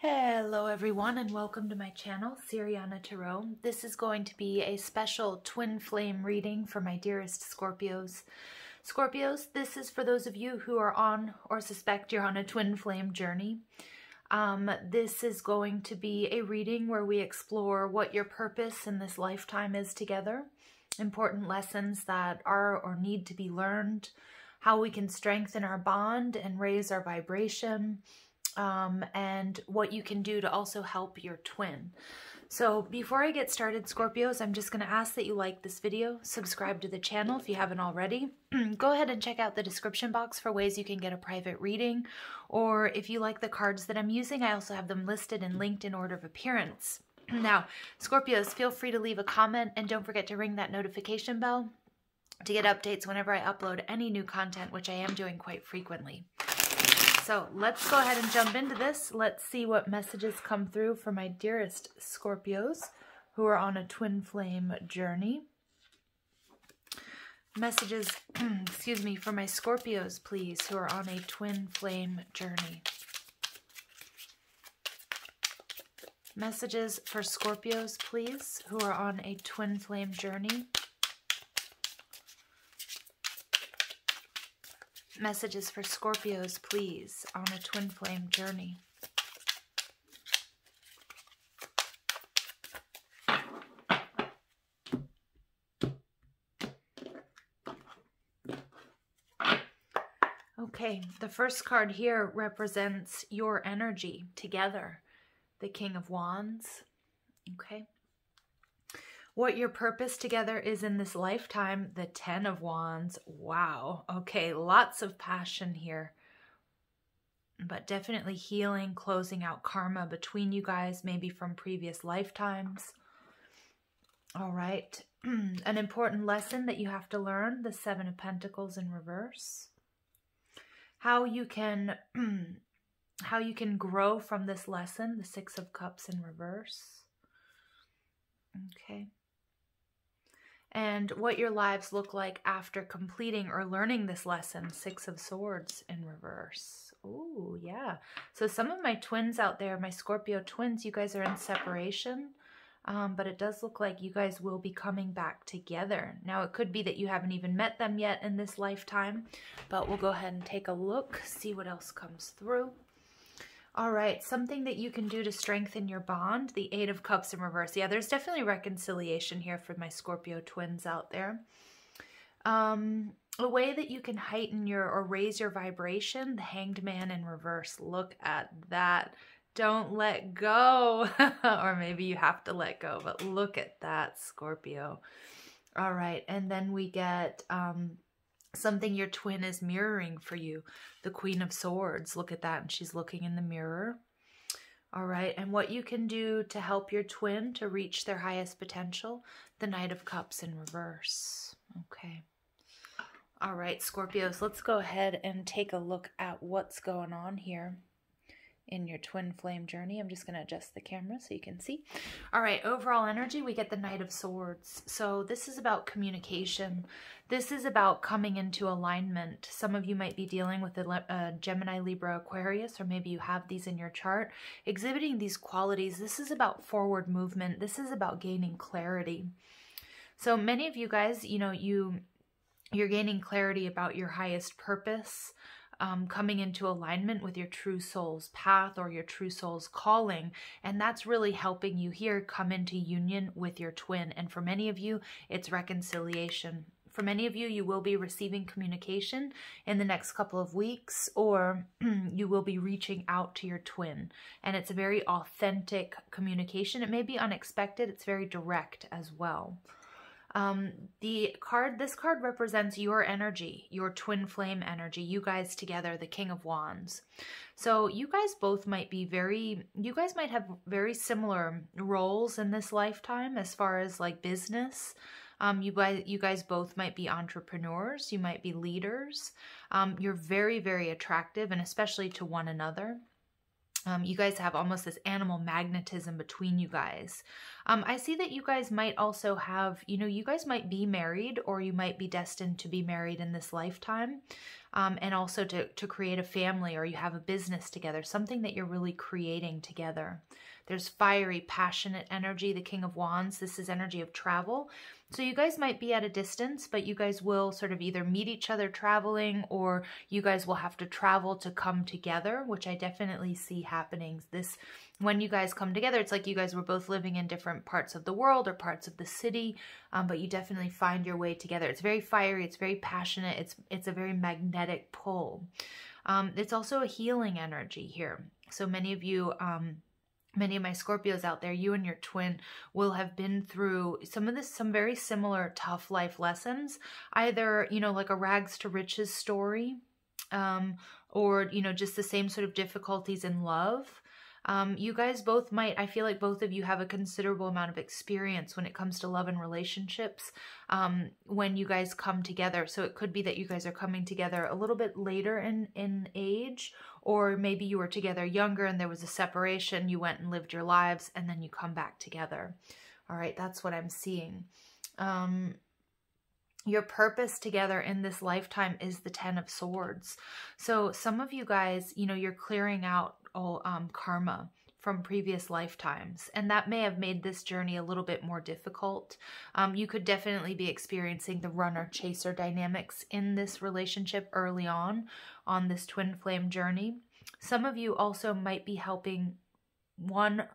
Hello everyone and welcome to my channel, Siriana Tarot. This is going to be a special twin flame reading for my dearest Scorpios. Scorpios, this is for those of you who are on or suspect you're on a twin flame journey. This is going to be a reading where we explore what your purpose in this lifetime is together, important lessons that are or need to be learned, how we can strengthen our bond and raise our vibration, and what you can do to also help your twin. So before I get started, Scorpios, I'm just going to ask that you like this video, subscribe to the channel if you haven't already. Go ahead and check out the description box for ways you can get a private reading, or if you like the cards that I'm using, I also have them listed and linked in order of appearance. Now, Scorpios, feel free to leave a comment and don't forget to ring that notification bell to get updates whenever I upload any new content, which I am doing quite frequently. So let's go ahead and jump into this. Let's see what messages come through for my dearest Scorpios who are on a twin flame journey. Messages, excuse me, for my Scorpios, please, who are on a twin flame journey. Messages for Scorpios, please, who are on a twin flame journey. Messages for Scorpios, please, on a twin flame journey. Okay, the first card here represents your energy together, the King of Wands. Okay. What your purpose together is in this lifetime, the Ten of Wands. Wow. Okay, lots of passion here. But definitely healing, closing out karma between you guys, maybe from previous lifetimes. All right. An important lesson that you have to learn, the Seven of Pentacles in reverse. How you can grow from this lesson, the Six of Cups in reverse. Okay. And what your lives look like after completing or learning this lesson, Six of Swords in reverse. Oh, yeah. So some of my twins out there, my Scorpio twins, you guys are in separation, but it does look like you guys will be coming back together. Now, it could be that you haven't even met them yet in this lifetime, but we'll go ahead and take a look, see what else comes through. All right, something that you can do to strengthen your bond, the Eight of Cups in reverse. Yeah, there's definitely reconciliation here for my Scorpio twins out there. A way that you can heighten your or raise your vibration, the Hanged Man in reverse. Look at that. Don't let go. Or maybe you have to let go, but look at that, Scorpio. All right, and then we get something your twin is mirroring for you, the Queen of Swords. Look at that, and she's looking in the mirror. All right, and what you can do to help your twin to reach their highest potential, the Knight of Cups in reverse. Okay. All right, Scorpios, let's go ahead and take a look at what's going on here in your twin flame journey. I'm just going to adjust the camera so you can see. All right, overall energy, we get the Knight of Swords. So this is about communication. This is about coming into alignment. Some of you might be dealing with a Gemini, Libra, Aquarius, or maybe you have these in your chart. Exhibiting these qualities, this is about forward movement. This is about gaining clarity. So many of you guys, you know, you're gaining clarity about your highest purpose, coming into alignment with your true soul's path or your true soul's calling. And that's really helping you here come into union with your twin. And for many of you, it's reconciliation. For many of you, you will be receiving communication in the next couple of weeks, or you will be reaching out to your twin. And it's a very authentic communication. It may be unexpected. It's very direct as well. This card represents your energy, your twin flame energy, you guys together, the King of Wands. So you guys both might be you guys might have very similar roles in this lifetime as far as like business. You guys both might be entrepreneurs, you might be leaders. You're very, very attractive, and especially to one another. You guys have almost this animal magnetism between you guys. I see that you guys might also have, you know, you guys might be married, or you might be destined to be married in this lifetime. and also to create a family, or you have a business together, something that you're really creating together. There's fiery, passionate energy, the King of Wands. This is energy of travel. So you guys might be at a distance, but you guys will sort of either meet each other traveling, or you guys will have to travel to come together, which I definitely see happening. When you guys come together, it's like you guys were both living in different parts of the world or parts of the city, but you definitely find your way together. It's very fiery. It's very passionate. It's a very magnetic pull. It's also a healing energy here. So many of you... many of my Scorpios out there, you and your twin will have been through some very similar tough life lessons, either, you know, like a rags to riches story, or, you know, just the same sort of difficulties in love. You guys both might, I feel like both of you have a considerable amount of experience when it comes to love and relationships when you guys come together. So it could be that you guys are coming together a little bit later in age, or maybe you were together younger and there was a separation, you went and lived your lives, and then you come back together. All right, that's what I'm seeing. Your purpose together in this lifetime is the 10 of Swords. So some of you guys, you know, you're clearing out all karma from previous lifetimes, and that may have made this journey a little bit more difficult. You could definitely be experiencing the runner-chaser dynamics in this relationship early on this twin flame journey. Some of you also might be helping one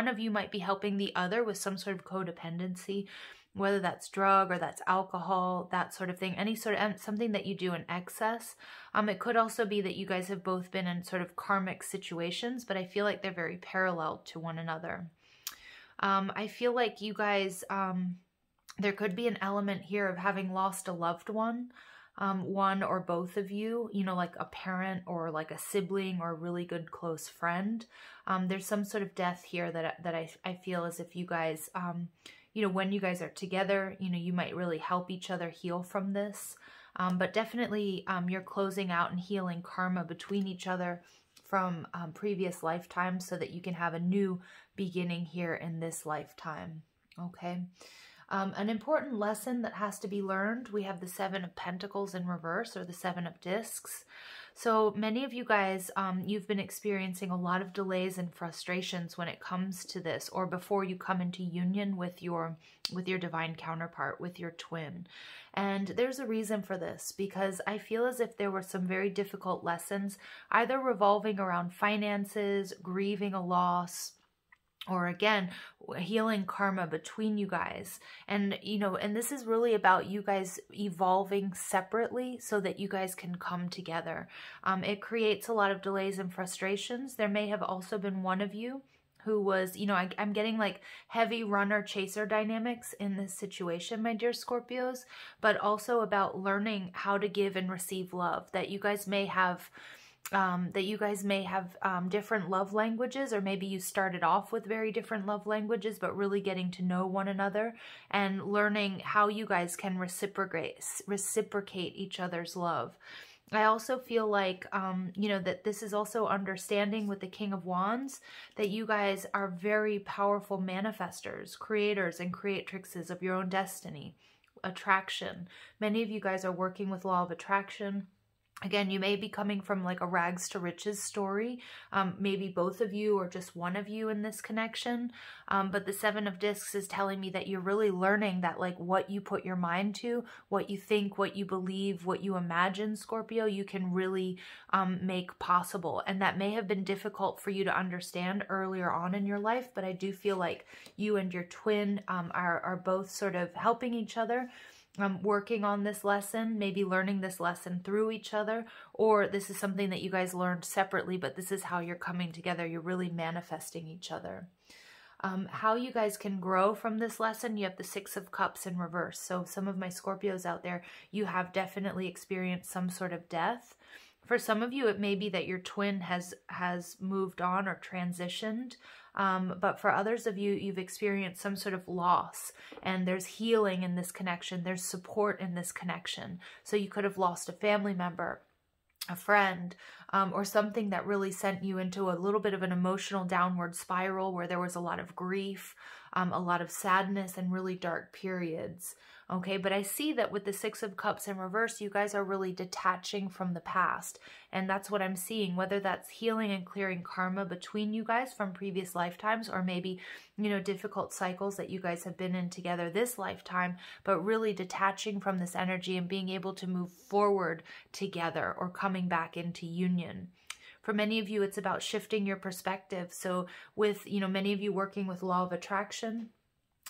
of you might be helping the other with some sort of codependency, whether that's drug or that's alcohol, that sort of thing, any sort of something that you do in excess. It could also be that you guys have both been in sort of karmic situations, but I feel like they're very parallel to one another. I feel like you guys, there could be an element here of having lost a loved one, one or both of you, you know, like a parent or like a sibling or a really good close friend. There's some sort of death here that I feel as if you guys, you know, when you guys are together, you know, you might really help each other heal from this. But definitely you're closing out and healing karma between each other from previous lifetimes so that you can have a new beginning here in this lifetime. Okay. An important lesson that has to be learned, we have the 7 of Pentacles in reverse, or the 7 of Discs. So many of you guys, you've been experiencing a lot of delays and frustrations when it comes to this, or before you come into union with your divine counterpart, with your twin. And there's a reason for this, because I feel as if there were some very difficult lessons, either revolving around finances, grieving a loss, or again, healing karma between you guys. And, you know, and this is really about you guys evolving separately so that you guys can come together. It creates a lot of delays and frustrations. There may have also been one of you who was, you know, I'm getting like heavy runner-chaser dynamics in this situation, my dear Scorpios, but also about learning how to give and receive love, that you guys may have different love languages, or maybe you started off with very different love languages, but really getting to know one another and learning how you guys can reciprocate each other's love. I also feel like, you know, that this is also understanding with the King of Wands, that you guys are very powerful manifestors, creators and creatrixes of your own destiny, attraction. Many of you guys are working with law of attraction. Again, you may be coming from like a rags to riches story, maybe both of you or just one of you in this connection. But the 7 of Discs is telling me that you're really learning that like what you put your mind to, what you think, what you believe, what you imagine, Scorpio, you can really make possible. And that may have been difficult for you to understand earlier on in your life, but I do feel like you and your twin are both sort of helping each other. Working on this lesson, maybe learning this lesson through each other, or this is something that you guys learned separately, but this is how you're coming together. You're really manifesting each other. How you guys can grow from this lesson, you have the 6 of Cups in reverse. So some of my Scorpios out there, you have definitely experienced some sort of death. For some of you, it may be that your twin has moved on or transitioned. But for others of you, you've experienced some sort of loss, and there's healing in this connection. There's support in this connection. So you could have lost a family member, a friend, or something that really sent you into a little bit of an emotional downward spiral where there was a lot of grief, a lot of sadness, and really dark periods. Okay, but I see that with the Six of Cups in reverse, you guys are really detaching from the past. And that's what I'm seeing, whether that's healing and clearing karma between you guys from previous lifetimes, or maybe, you know, difficult cycles that you guys have been in together this lifetime, but really detaching from this energy and being able to move forward together or coming back into union. For many of you, it's about shifting your perspective. So with, you know, many of you working with law of attraction,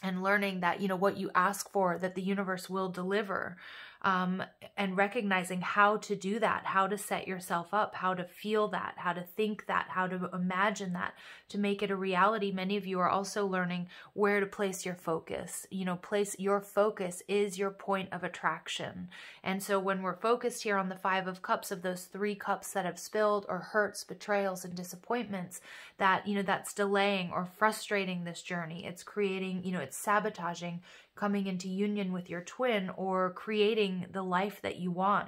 and learning that, you know, what you ask for, that the universe will deliver, and recognizing how to do that, how to set yourself up, how to feel that, how to think that, how to imagine that, to make it a reality. Many of you are also learning where to place your focus. You know, place your focus is your point of attraction. And so when we're focused here on the Five of Cups, of those 3 cups that have spilled, or hurts, betrayals, and disappointments, that, you know, that's delaying or frustrating this journey. It's creating, you know, it's sabotaging coming into union with your twin, or creating the life that you want,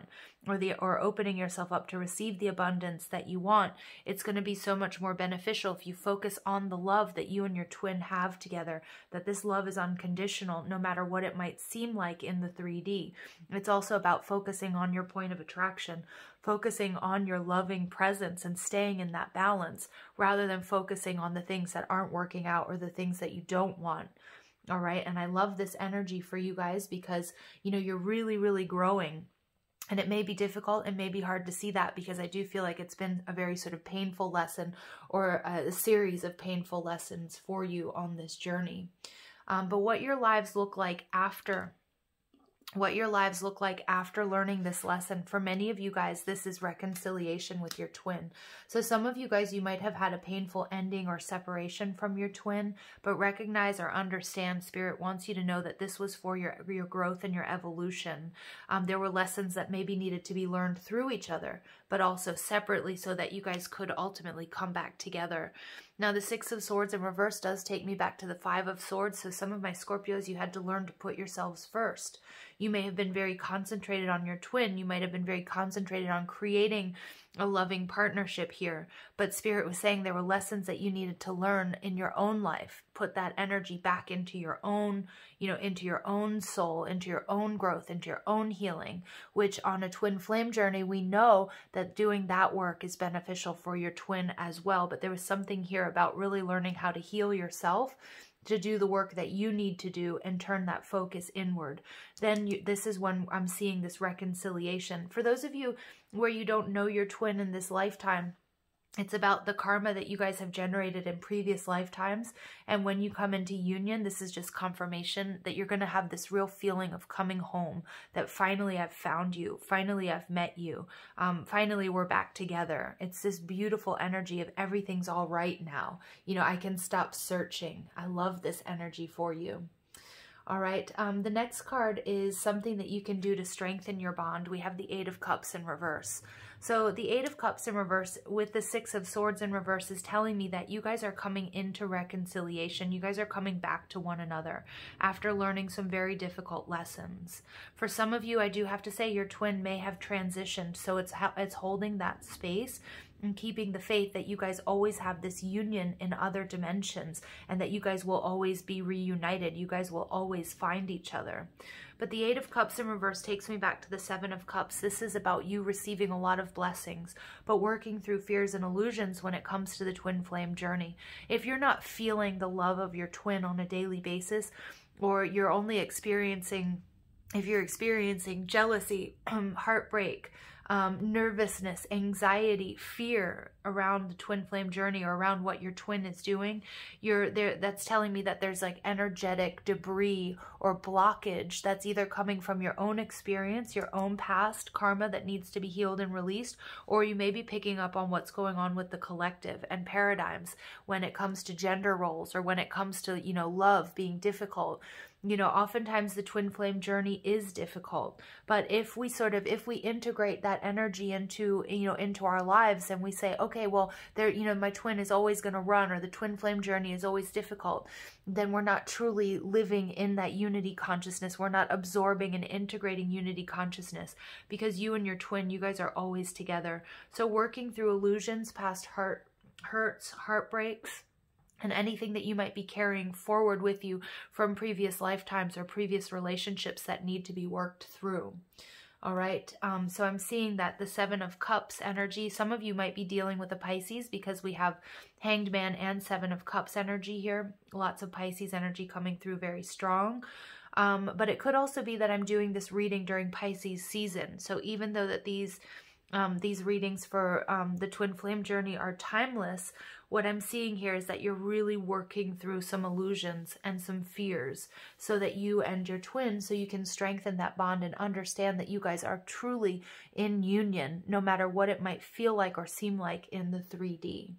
or opening yourself up to receive the abundance that you want. It's going to be so much more beneficial if you focus on the love that you and your twin have together, that this love is unconditional, no matter what it might seem like in the 3D. It's also about focusing on your point of attraction, focusing on your loving presence and staying in that balance, rather than focusing on the things that aren't working out or the things that you don't want. All right. And I love this energy for you guys, because, you know, you're really, really growing. And it may be difficult and may be hard to see that, because I do feel like it's been a very sort of painful lesson, or a series of painful lessons for you on this journey. But what your lives look like after learning this lesson, for many of you guys, this is reconciliation with your twin. So some of you guys, you might have had a painful ending or separation from your twin, but recognize or understand, Spirit wants you to know that this was for your growth and your evolution. There were lessons that maybe needed to be learned through each other, but also separately, so that you guys could ultimately come back together. Now, the Six of Swords in reverse does take me back to the Five of Swords. So some of my Scorpios, you had to learn to put yourselves first. You may have been very concentrated on your twin. You might have been very concentrated on creating a loving partnership here. But Spirit was saying there were lessons that you needed to learn in your own life. Put that energy back into your own, you know, into your own soul, into your own growth, into your own healing, which on a twin flame journey, we know that doing that work is beneficial for your twin as well. But there was something here about really learning how to heal yourself, to do the work that you need to do and turn that focus inward. Then this is when I'm seeing this reconciliation. For those of you where you don't know your twin in this lifetime, it's about the karma that you guys have generated in previous lifetimes. And when you come into union, this is just confirmation that you're going to have this real feeling of coming home, that finally I've found you. Finally, I've met you. Finally, we're back together. It's this beautiful energy of everything's all right now. You know, I can stop searching. I love this energy for you. All right. The next card is something that you can do to strengthen your bond. We have the Eight of Cups in reverse. So the Eight of Cups in reverse with the Six of Swords in reverse is telling me that you guys are coming into reconciliation. You guys are coming back to one another after learning some very difficult lessons. For some of you, I do have to say your twin may have transitioned. So it's holding that space and keeping the faith that you guys always have this union in other dimensions, and that you guys will always be reunited. You guys will always find each other. But the Eight of Cups in reverse takes me back to the Seven of Cups. This is about you receiving a lot of blessings, but working through fears and illusions when it comes to the twin flame journey. If you're not feeling the love of your twin on a daily basis, or you're only experiencing, if you're experiencing jealousy, heartbreak, nervousness, anxiety, fear around the twin flame journey, or around what your twin is doing, that's telling me that there's like energetic debris or blockage that's either coming from your own experience, your own past karma that needs to be healed and released, or you may be picking up on what's going on with the collective and paradigms when it comes to gender roles, or when it comes to, you know, love being difficult. You know, oftentimes the twin flame journey is difficult, but if we integrate that energy into, you know, into our lives, and we say, okay, well, you know, my twin is always going to run, or the twin flame journey is always difficult, then we're not truly living in that unity consciousness. We're not absorbing and integrating unity consciousness, because you and your twin, you guys are always together. So working through illusions, past hurts, heartbreaks, and anything that you might be carrying forward with you from previous lifetimes or previous relationships that need to be worked through. All right, so I'm seeing that the Seven of Cups energy, some of you might be dealing with a Pisces because we have Hanged Man and Seven of Cups energy here. Lots of Pisces energy coming through very strong. But it could also be that I'm doing this reading during Pisces season. So even though that these readings for the Twin Flame journey are timeless, what I'm seeing here is that you're really working through some illusions and some fears so that you and your twin, so you can strengthen that bond and understand that you guys are truly in union, no matter what it might feel like or seem like in the 3D.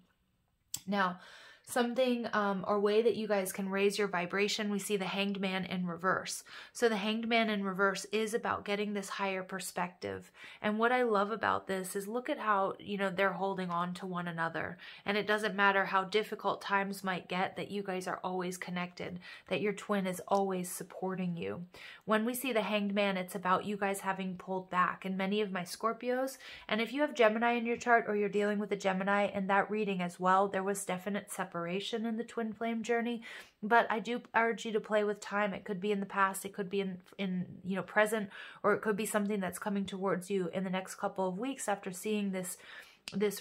Now, something or way that you guys can raise your vibration, we see the Hanged Man in reverse. So the Hanged Man in reverse is about getting this higher perspective. And what I love about this is look at how, you know, they're holding on to one another. And it doesn't matter how difficult times might get, that you guys are always connected, that your twin is always supporting you. When we see the Hanged Man, it's about you guys having pulled back. And many of my Scorpios, and if you have Gemini in your chart or you're dealing with a Gemini in that reading as well, there was definite separation in the Twin Flame journey, but I do urge you to play with time. It could be in the past, it could be in you know, present, or it could be something that's coming towards you in the next couple of weeks after seeing this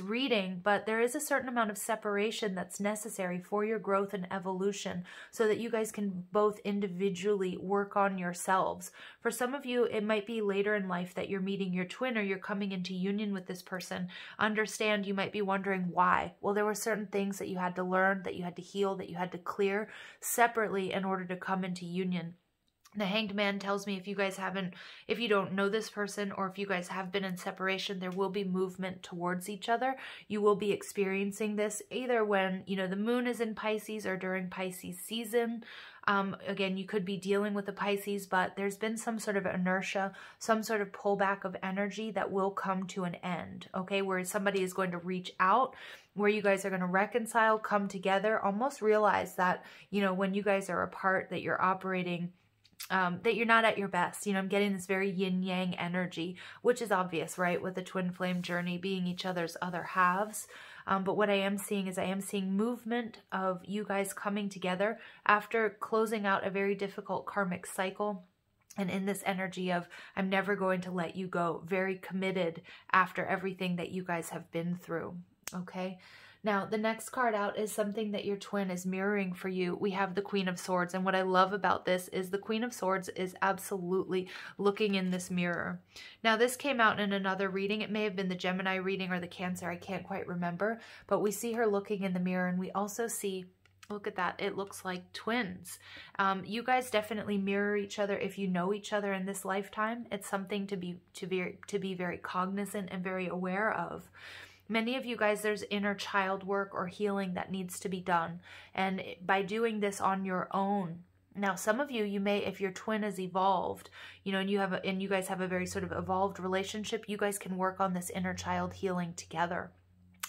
reading. But there is a certain amount of separation that's necessary for your growth and evolution so that you guys can both individually work on yourselves. For some of you, it might be later in life that you're meeting your twin or you're coming into union with this person. Understand, you might be wondering why. Well, there were certain things that you had to learn, that you had to heal, that you had to clear separately in order to come into union. The Hanged Man tells me if you don't know this person, or if you guys have been in separation, there will be movement towards each other. You will be experiencing this either when, you know, the moon is in Pisces or during Pisces season. Again, you could be dealing with the Pisces, but there's been some sort of inertia, some sort of pullback of energy that will come to an end, okay, where somebody is going to reach out, where you guys are going to reconcile, come together, almost realize that, you know, when you guys are apart, that you're operating that you're not at your best. You know, I'm getting this very yin-yang energy, which is obvious, right? With the Twin Flame journey being each other's other halves. But what I am seeing is I am seeing movement of you guys coming together after closing out a very difficult karmic cycle. And in this energy of, I'm never going to let you go, very committed after everything that you guys have been through, okay? Now, the next card out is something that your twin is mirroring for you. We have the Queen of Swords, and what I love about this is the Queen of Swords is absolutely looking in this mirror. Now, this came out in another reading. It may have been the Gemini reading or the Cancer. I can't quite remember, but we see her looking in the mirror, and we also see, look at that, it looks like twins. You guys definitely mirror each other if you know each other in this lifetime. It's something to be very cognizant and very aware of. Many of you guys, there's inner child work or healing that needs to be done. And by doing this on your own, now some of you, you may, if your twin is evolved, you know, and you guys have a very sort of evolved relationship, you guys can work on this inner child healing together.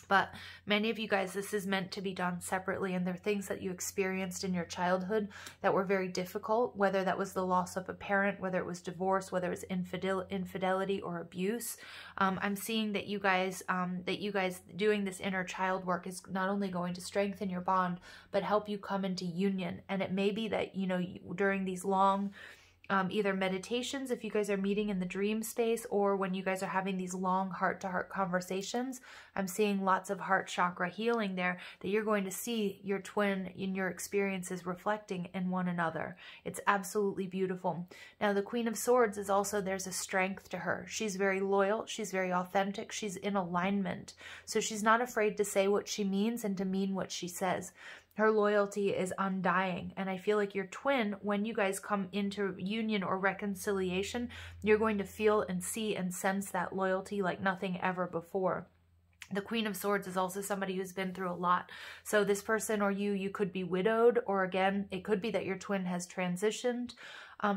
But many of you guys, this is meant to be done separately, and there are things that you experienced in your childhood that were very difficult, whether that was the loss of a parent, whether it was divorce, whether it was infidelity or abuse. I'm seeing that you guys doing this inner child work is not only going to strengthen your bond, but help you come into union. And it may be that, you know, during these long either meditations, if you guys are meeting in the dream space, or when you guys are having these long heart-to-heart conversations, I'm seeing lots of heart chakra healing there, that you're going to see your twin in your experiences reflecting in one another. It's absolutely beautiful. Now, the Queen of Swords is also, there's a strength to her. She's very loyal. She's very authentic. She's in alignment. So she's not afraid to say what she means and to mean what she says. Her loyalty is undying. And I feel like your twin, when you guys come into union or reconciliation, you're going to feel and see and sense that loyalty like nothing ever before. The Queen of Swords is also somebody who's been through a lot. So this person or you could be widowed, or again, it could be that your twin has transitioned.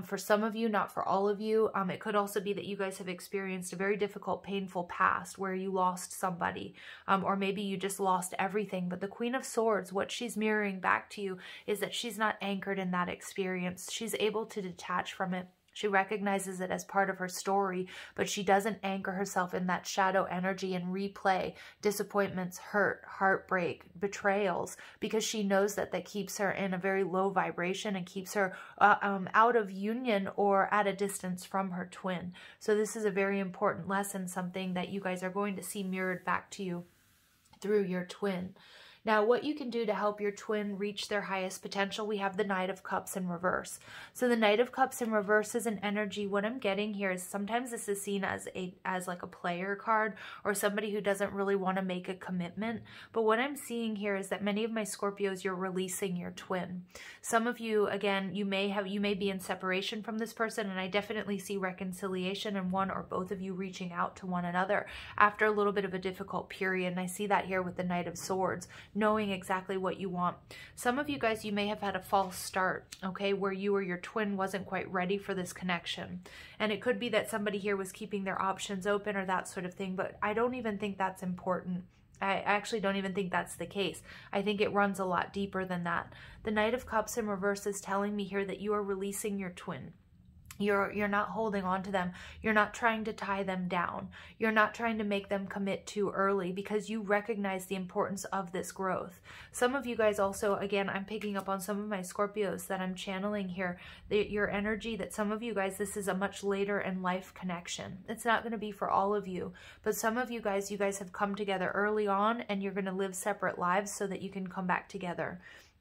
For some of you, not for all of you. It could also be that you guys have experienced a very difficult, painful past where you lost somebody, or maybe you just lost everything. But the Queen of Swords, what she's mirroring back to you is that she's not anchored in that experience. She's able to detach from it. She recognizes it as part of her story, but she doesn't anchor herself in that shadow energy and replay disappointments, hurt, heartbreak, betrayals, because she knows that that keeps her in a very low vibration and keeps her out of union or at a distance from her twin. So this is a very important lesson, something that you guys are going to see mirrored back to you through your twin. Now, what you can do to help your twin reach their highest potential, we have the Knight of Cups in reverse. So the Knight of Cups in reverse is an energy. What I'm getting here is sometimes this is seen as like a player card or somebody who doesn't really want to make a commitment. But what I'm seeing here is that many of my Scorpios, you're releasing your twin. Some of you, again, you may be in separation from this person, and I definitely see reconciliation and one or both of you reaching out to one another after a little bit of a difficult period. And I see that here with the Knight of Swords, knowing exactly what you want. Some of you guys, you may have had a false start, okay, where you or your twin wasn't quite ready for this connection. And it could be that somebody here was keeping their options open or that sort of thing, but I don't even think that's important. I actually don't even think that's the case. I think it runs a lot deeper than that. The Knight of Cups in reverse is telling me here that you are releasing your twin. You're not holding on to them. You're not trying to tie them down. You're not trying to make them commit too early because you recognize the importance of this growth. Some of you guys also, again, I'm picking up on some of my Scorpios that I'm channeling here, your energy, that some of you guys, this is a much later in life connection. It's not going to be for all of you, but some of you guys have come together early on and you're going to live separate lives so that you can come back together.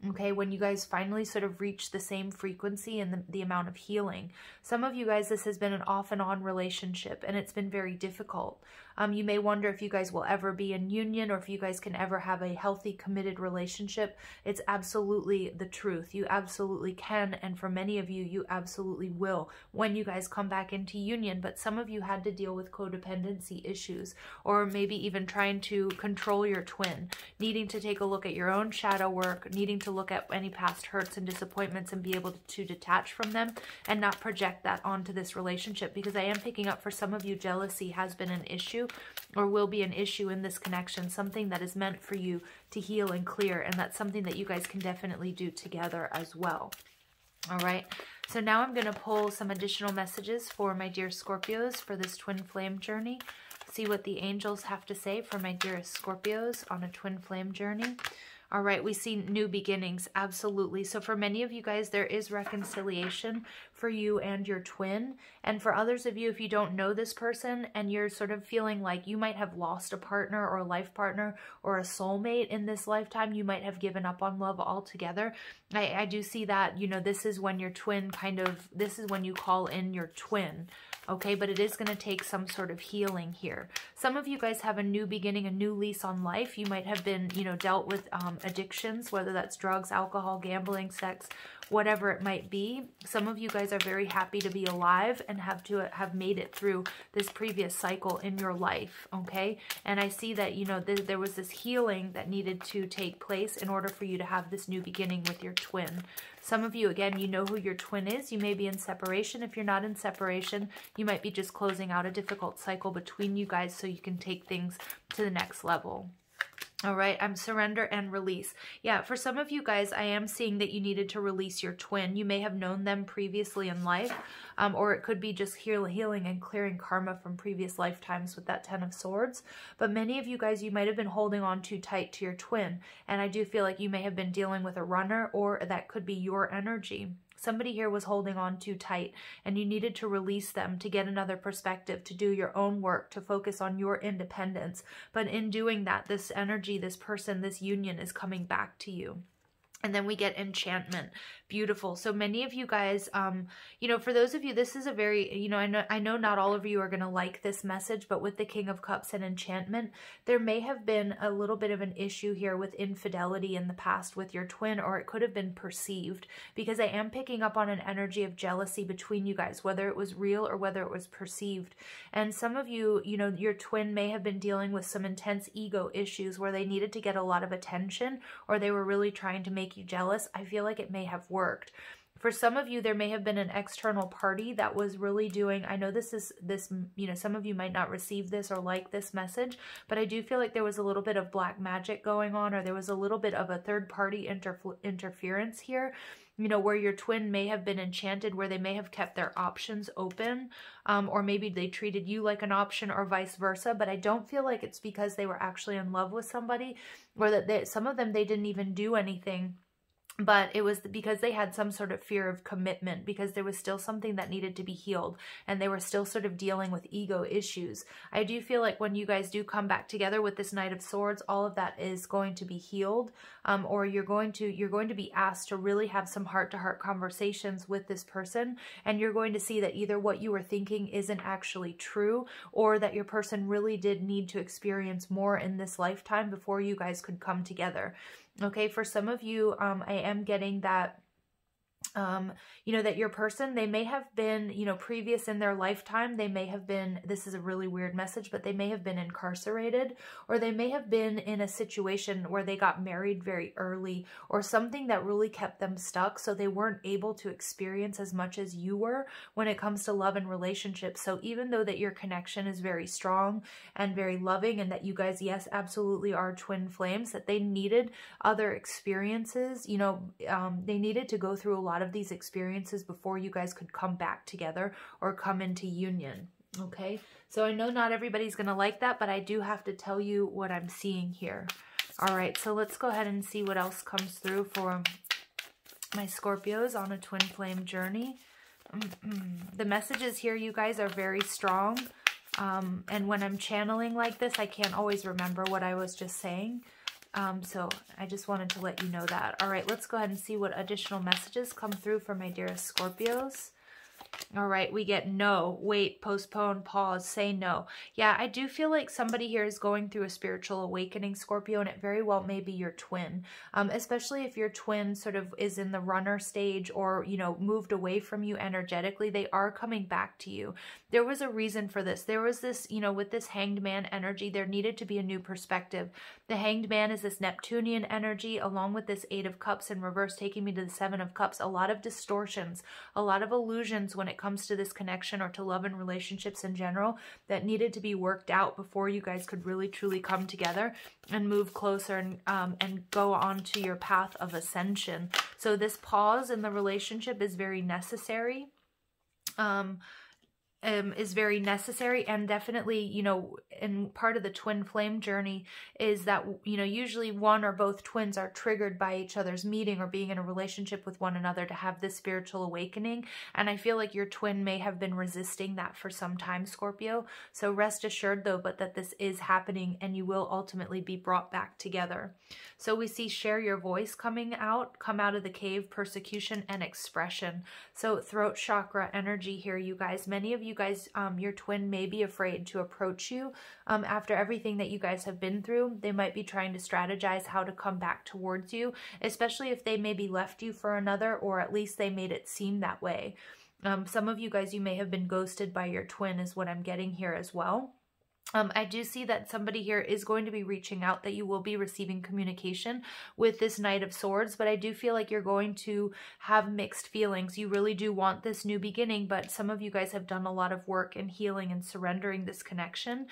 Okay, when you guys finally sort of reach the same frequency and the amount of healing. Some of you guys, this has been an off and on relationship and it's been very difficult. You may wonder if you guys will ever be in union or if you guys can ever have a healthy, committed relationship. It's absolutely the truth. You absolutely can, and for many of you, you absolutely will when you guys come back into union. But some of you had to deal with codependency issues, or maybe even trying to control your twin, needing to take a look at your own shadow work, needing to look at any past hurts and disappointments and be able to detach from them and not project that onto this relationship. Because I am picking up for some of you, jealousy has been an issue or will be an issue in this connection, something that is meant for you to heal and clear, and that's something that you guys can definitely do together as well. All right, so now I'm going to pull some additional messages for my dear Scorpios for this twin flame journey. See what the angels have to say for my dearest Scorpios on a twin flame journey. All right, we see new beginnings, absolutely. So for many of you guys, there is reconciliation for you and your twin. And for others of you, if you don't know this person and you're sort of feeling like you might have lost a partner or a life partner or a soulmate in this lifetime, you might have given up on love altogether. I do see that, you know, this is when your twin this is when you call in your twin. Okay, but it is going to take some sort of healing here. Some of you guys have a new beginning, a new lease on life. You might have been, you know, dealt with addictions, whether that's drugs, alcohol, gambling, sex, whatever it might be. Some of you guys are very happy to be alive and have made it through this previous cycle in your life, okay? And I see that, you know, there was this healing that needed to take place in order for you to have this new beginning with your twin. Some of you, again, you know who your twin is. You may be in separation. If you're not in separation, you might be just closing out a difficult cycle between you guys so you can take things to the next level. All right, I'm surrender and release. Yeah, for some of you guys, I am seeing that you needed to release your twin. You may have known them previously in life, or it could be just healing and clearing karma from previous lifetimes with that Ten of Swords. But many of you guys, you might have been holding on too tight to your twin, and I do feel like you may have been dealing with a runner, or that could be your energy. Somebody here was holding on too tight and you needed to release them to get another perspective, to do your own work, to focus on your independence. But in doing that, this energy, this person, this union is coming back to you. And then we get enchantment. Beautiful. So many of you guys, you know, for those of you, this is a very, you know, I know not all of you are going to like this message, but with the King of Cups and enchantment, there may have been a little bit of an issue here with infidelity in the past with your twin, or it could have been perceived, because I am picking up on an energy of jealousy between you guys, whether it was real or whether it was perceived. And some of you, you know, your twin may have been dealing with some intense ego issues where they needed to get a lot of attention, or they were really trying to make you jealous. I feel like it may have worked. For some of you, there may have been an external party that was really doing, I know this, you know, some of you might not receive this or like this message, but I do feel like there was a little bit of black magic going on, or there was a little bit of a third party interference here, you know, where your twin may have been enchanted, where they may have kept their options open, or maybe they treated you like an option or vice versa. But I don't feel like it's because they were actually in love with somebody, or that some of them, they didn't even do anything. But it was because they had some sort of fear of commitment, because there was still something that needed to be healed, and they were still sort of dealing with ego issues. I do feel like when you guys do come back together with this Knight of Swords, all of that is going to be healed, or you're going to be asked to really have some heart-to-heart conversations with this person, and you're going to see that either what you were thinking isn't actually true, or that your person really did need to experience more in this lifetime before you guys could come together. Okay, for some of you, I am getting that, you know, that your person, they may have been, you know, previous in their lifetime, they may have been, this is a really weird message, but they may have been incarcerated, or they may have been in a situation where they got married very early, or something that really kept them stuck, so they weren't able to experience as much as you were when it comes to love and relationships. So even though that your connection is very strong and very loving, and that you guys, yes, absolutely are twin flames, that they needed other experiences, you know, they needed to go through a lot of these experiences before you guys could come back together or come into union. Okay, so I know not everybody's gonna like that, but I do have to tell you what I'm seeing here. All right, so let's go ahead and see what else comes through for my Scorpios on a twin flame journey. The messages here, you guys, are very strong, and when I'm channeling like this, I can't always remember what I was just saying. So I just wanted to let you know that. All right, let's go ahead and see what additional messages come through for my dearest Scorpios. All right, we get no, wait, postpone, pause, say no. Yeah, I do feel like somebody here is going through a spiritual awakening, Scorpio, and it very well may be your twin, especially if your twin sort of is in the runner stage, or, you know, moved away from you energetically. They are coming back to you. There was a reason for this. There was this, you know, with this Hanged Man energy, there needed to be a new perspective. The Hanged Man is this Neptunian energy, along with this Eight of Cups in reverse, taking me to the Seven of Cups. A lot of distortions, a lot of illusions when it comes to this connection, or to love and relationships in general, that needed to be worked out before you guys could really truly come together and move closer, and go on to your path of ascension. So this pause in the relationship is very necessary. And definitely, you know, and part of the twin flame journey is that, you know, usually one or both twins are triggered by each other's meeting or being in a relationship with one another to have this spiritual awakening. And I feel like your twin may have been resisting that for some time, Scorpio. So rest assured, though, but that this is happening, and you will ultimately be brought back together. So we see share your voice coming out, come out of the cave, persecution and expression. So throat chakra energy here, you guys. Many of you guys, your twin may be afraid to approach you after everything that you guys have been through. They might be trying to strategize how to come back towards you, especially if they maybe left you for another, or at least they made it seem that way. Some of you guys, you may have been ghosted by your twin, is what I'm getting here as well. I do see that somebody here is going to be reaching out, that you will be receiving communication with this Knight of Swords, but I do feel like you're going to have mixed feelings. You really do want this new beginning, but some of you guys have done a lot of work in healing and surrendering this connection.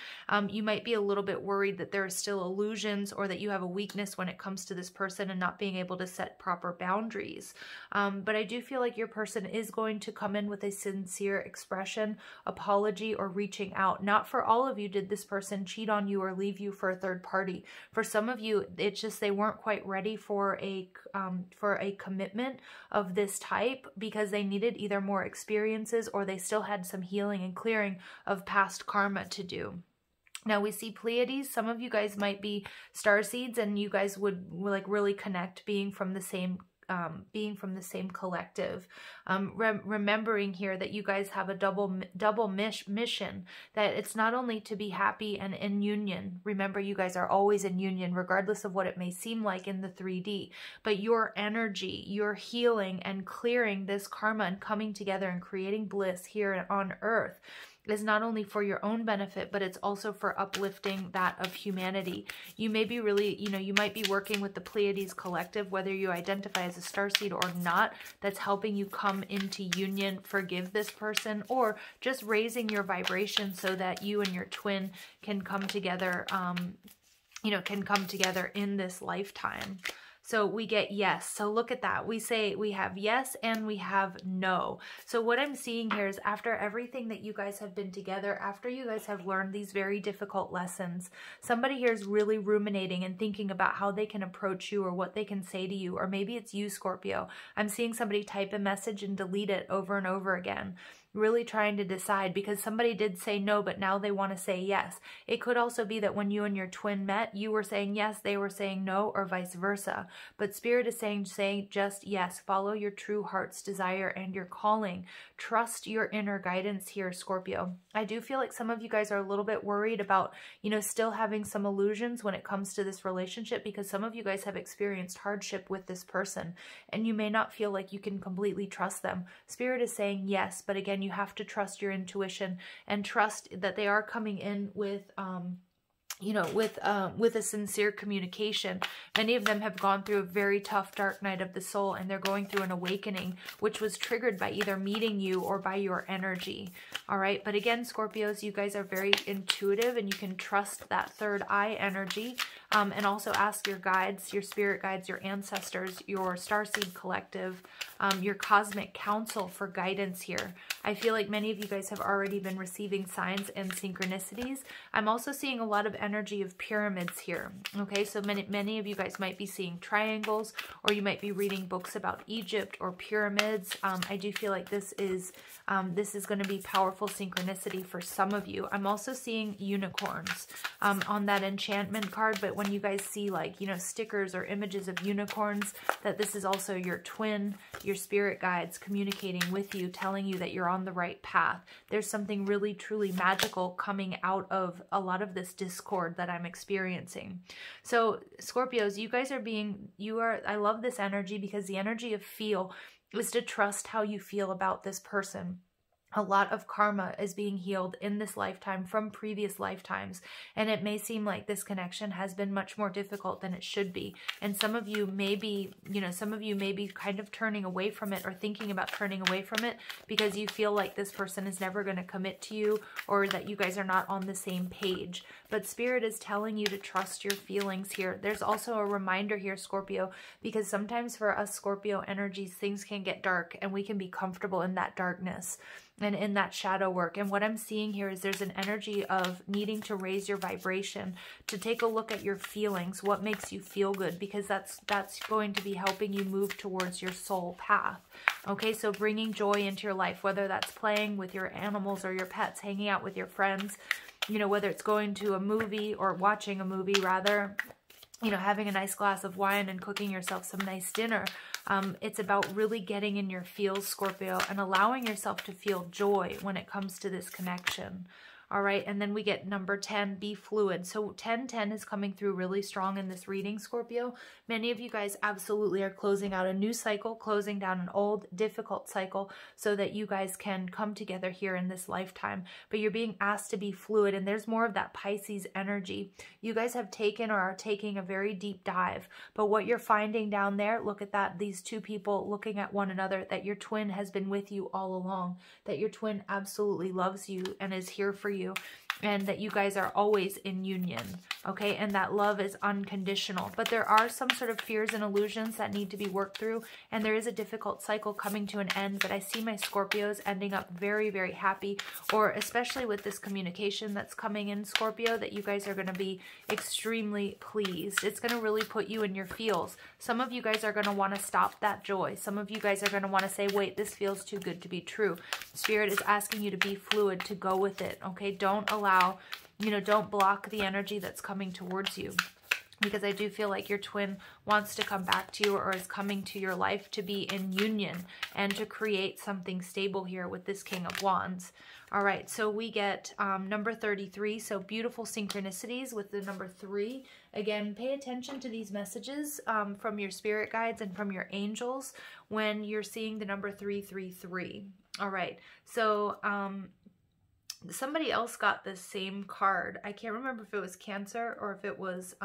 You might be a little bit worried that there are still illusions, or that you have a weakness when it comes to this person and not being able to set proper boundaries. But I do feel like your person is going to come in with a sincere expression, apology, or reaching out. Not for all of you did this person cheat on you or leave you for a third party. For some of you, it's just they weren't quite ready for a commitment of this type, because they needed either more experiences, or they still had some healing and clearing of past karma to do. Now we see Pleiades. Some of you guys might be starseeds, and you guys would like really connect being from the same collective. Remembering here that you guys have a double mission, that it's not only to be happy and in union. Remember, you guys are always in union, regardless of what it may seem like in the 3D, but your energy, your healing and clearing this karma and coming together and creating bliss here on earth is not only for your own benefit, but it's also for uplifting that of humanity. You may be really, you might be working with the Pleiades collective, whether you identify as a starseed or not, that's helping you come into union, forgive this person, or just raising your vibration so that you and your twin can come together, can come together in this lifetime. So we get yes. So look at that. We say we have yes and we have no. So what I'm seeing here is after everything that you guys have been together, after you guys have learned these very difficult lessons, somebody here is really ruminating and thinking about how they can approach you or what they can say to you. Or maybe it's you, Scorpio. I'm seeing somebody type a message and delete it over and over again, really trying to decide because somebody did say no, but now they want to say yes. It could also be that when you and your twin met, you were saying yes, they were saying no, or vice versa. But Spirit is saying just yes. Follow your true heart's desire and your calling. Trust your inner guidance here, Scorpio. I do feel like some of you guys are a little bit worried about, still having some illusions when it comes to this relationship, because some of you guys have experienced hardship with this person and you may not feel like you can completely trust them. Spirit is saying yes, but again, you have to trust your intuition and trust that they are coming in with with a sincere communication. Many of them have gone through a very tough dark night of the soul, and they're going through an awakening, which was triggered by either meeting you or by your energy. All right. But again, Scorpios, you guys are very intuitive and you can trust that third eye energy, and also ask your guides, your spirit guides, your ancestors, your starseed collective, your cosmic council for guidance here. I feel like many of you guys have already been receiving signs and synchronicities. I'm also seeing a lot of energy of pyramids here. Okay, so many of you guys might be seeing triangles, or you might be reading books about Egypt or pyramids. I do feel like this is going to be powerful synchronicity for some of you. I'm also seeing unicorns on that enchantment card, but when you guys see stickers or images of unicorns, that this is also your twin, your spirit guides communicating with you, telling you that you're on the right path. There's something really truly magical coming out of a lot of this discord that I'm experiencing. So Scorpios, you guys are I love this energy, because the energy of feel is to trust how you feel about this person. A lot of karma is being healed in this lifetime from previous lifetimes. And it may seem like this connection has been much more difficult than it should be. And some of you may be, kind of turning away from it or thinking about turning away from it because you feel like this person is never going to commit to you, or that you guys are not on the same page. But Spirit is telling you to trust your feelings here. There's also a reminder here, Scorpio, because sometimes for us Scorpio energies, things can get dark and we can be comfortable in that darkness and in that shadow work. And what I'm seeing here is there's an energy of needing to raise your vibration, to take a look at your feelings, what makes you feel good, because that's going to be helping you move towards your soul path. Okay, so bringing joy into your life, whether that's playing with your animals or your pets, hanging out with your friends, whether it's going to a movie or watching a movie rather, having a nice glass of wine and cooking yourself some nice dinner. It's about really getting in your feels, Scorpio, and allowing yourself to feel joy when it comes to this connection. All right, and then we get number 10, be fluid. So 1010 is coming through really strong in this reading, Scorpio. Many of you guys absolutely are closing out a new cycle, closing down an old, difficult cycle so that you guys can come together here in this lifetime. But you're being asked to be fluid, and there's more of that Pisces energy. You guys have taken or are taking a very deep dive. But what you're finding down there, look at that, these two people looking at one another, that your twin has been with you all along, that your twin absolutely loves you and is here for you, and that you guys are always in union, okay? And that love is unconditional. But there are some sort of fears and illusions that need to be worked through, and there is a difficult cycle coming to an end, but I see my Scorpios ending up very, very happy, or especially with this communication that's coming in, Scorpio, that you guys are going to be extremely pleased. It's going to really put you in your feels. Some of you guys are going to want to stop that joy. Some of you guys are going to want to say, wait, this feels too good to be true. Spirit is asking you to be fluid, to go with it, okay? Don't allow, don't block the energy that's coming towards you, because I do feel like your twin wants to come back to you, or is coming to your life to be in union and to create something stable here with this King of Wands. All right, so we get number 33, so beautiful synchronicities with the number 3. Again, pay attention to these messages from your spirit guides and from your angels when you're seeing the number 333. All right, so somebody else got this same card. I can't remember if it was Cancer or if it was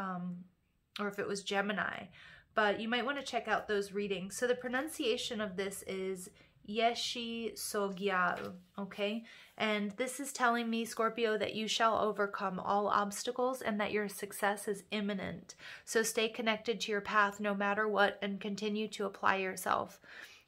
Gemini, but you might want to check out those readings. So the pronunciation of this is Yeshi Sogyal, okay? And this is telling me, Scorpio, that you shall overcome all obstacles and that your success is imminent. So stay connected to your path no matter what and continue to apply yourself.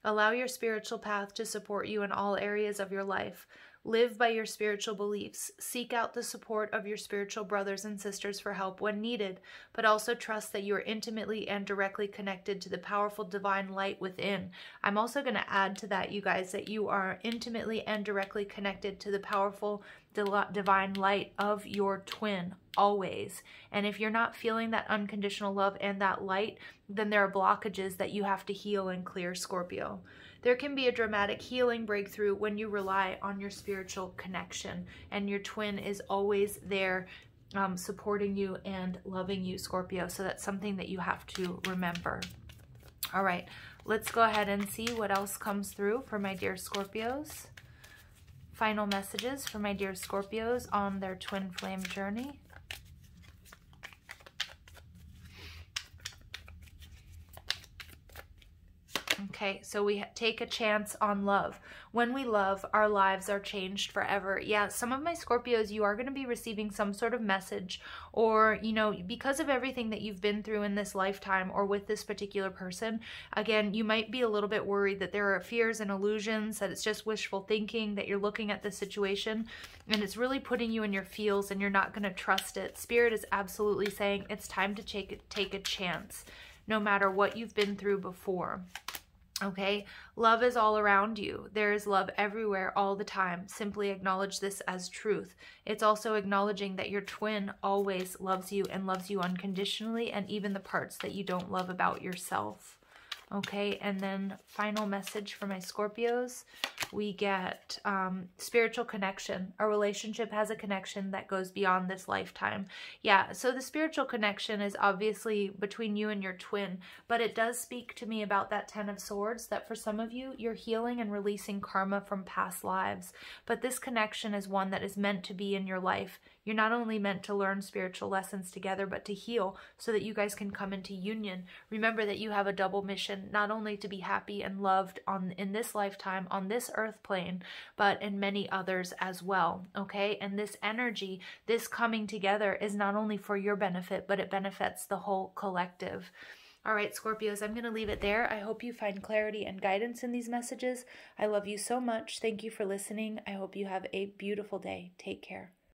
Allow your spiritual path to support you in all areas of your life. Live by your spiritual beliefs. Seek out the support of your spiritual brothers and sisters for help when needed, but also trust that you are intimately and directly connected to the powerful divine light within. I'm also going to add to that, you guys, that you are intimately and directly connected to the powerful divine light of your twin always. And if you're not feeling that unconditional love and that light, then there are blockages that you have to heal and clear, Scorpio. There can be a dramatic healing breakthrough when you rely on your spiritual connection, and your twin is always there supporting you and loving you, Scorpio. So that's something that you have to remember. All right, let's go ahead and see what else comes through for my dear Scorpios. Final messages for my dear Scorpios on their twin flame journey. Okay, so we take a chance on love. When we love, our lives are changed forever. Yeah, some of my Scorpios, you are going to be receiving some sort of message, or, you know, because of everything that you've been through in this lifetime or with this particular person, again, you might be a little bit worried that there are fears and illusions, that it's just wishful thinking, that you're looking at the situation and it's really putting you in your feels and you're not going to trust it. Spirit is absolutely saying it's time to take a chance, no matter what you've been through before. Okay, love is all around you. There is love everywhere all the time. Simply acknowledge this as truth. It's also acknowledging that your twin always loves you and loves you unconditionally, and even the parts that you don't love about yourself. Okay, and then final message for my Scorpios, we get spiritual connection. A relationship has a connection that goes beyond this lifetime. Yeah, so the spiritual connection is obviously between you and your twin, but it does speak to me about that 10 of Swords, that for some of you, you're healing and releasing karma from past lives. But this connection is one that is meant to be in your life. You're not only meant to learn spiritual lessons together, but to heal so that you guys can come into union. Remember that you have a double mission, not only to be happy and loved in this lifetime, on this earth plane, but in many others as well, okay? And this energy, this coming together is not only for your benefit, but it benefits the whole collective. All right, Scorpios, I'm going to leave it there. I hope you find clarity and guidance in these messages. I love you so much. Thank you for listening. I hope you have a beautiful day. Take care.